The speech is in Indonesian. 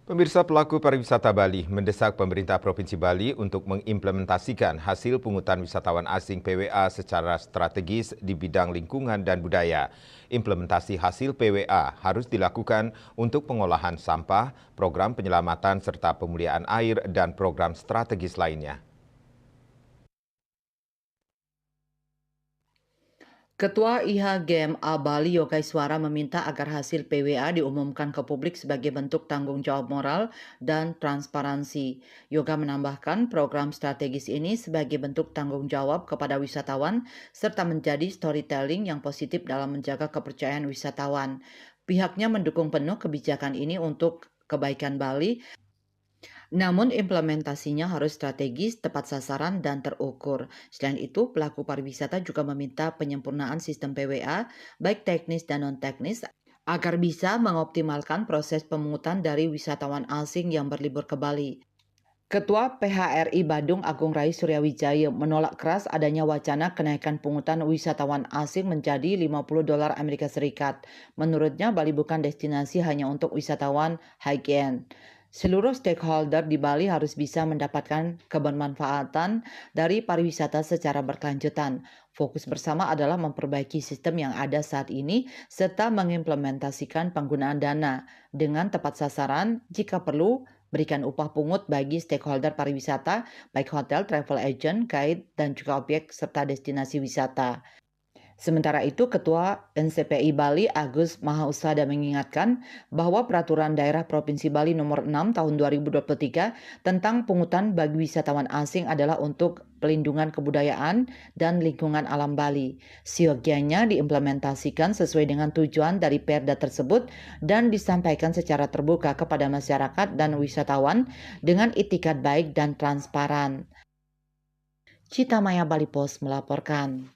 Pemirsa, pelaku pariwisata Bali mendesak pemerintah Provinsi Bali untuk mengimplementasikan hasil pungutan wisatawan asing PWA secara strategis di bidang lingkungan dan budaya. Implementasi hasil PWA harus dilakukan untuk pengolahan sampah, program penyelamatan serta pemulihan air dan program strategis lainnya. Ketua IHGMA Bali Yogaiswara meminta agar hasil PWA diumumkan ke publik sebagai bentuk tanggung jawab moral dan transparansi. Yoga menambahkan program strategis ini sebagai bentuk tanggung jawab kepada wisatawan serta menjadi storytelling yang positif dalam menjaga kepercayaan wisatawan. Pihaknya mendukung penuh kebijakan ini untuk kebaikan Bali. Namun implementasinya harus strategis, tepat sasaran, dan terukur. Selain itu, pelaku pariwisata juga meminta penyempurnaan sistem PWA, baik teknis dan non-teknis, agar bisa mengoptimalkan proses pemungutan dari wisatawan asing yang berlibur ke Bali. Ketua PHRI Badung Agung Rai Suryawijaya menolak keras adanya wacana kenaikan pungutan wisatawan asing menjadi $50 Amerika Serikat. Menurutnya, Bali bukan destinasi hanya untuk wisatawan high-end. Seluruh stakeholder di Bali harus bisa mendapatkan kebermanfaatan dari pariwisata secara berkelanjutan. Fokus bersama adalah memperbaiki sistem yang ada saat ini serta mengimplementasikan penggunaan dana dengan tepat sasaran, jika perlu berikan upah pungut bagi stakeholder pariwisata, baik hotel, travel agent, guide, dan juga objek serta destinasi wisata. Sementara itu, Ketua NCPI Bali Agus Mahausada mengingatkan bahwa Peraturan Daerah Provinsi Bali Nomor 6 Tahun 2023 tentang pungutan bagi wisatawan asing adalah untuk pelindungan kebudayaan dan lingkungan alam Bali. Seyogianya diimplementasikan sesuai dengan tujuan dari Perda tersebut dan disampaikan secara terbuka kepada masyarakat dan wisatawan dengan itikat baik dan transparan. Cita Maya Bali Post melaporkan.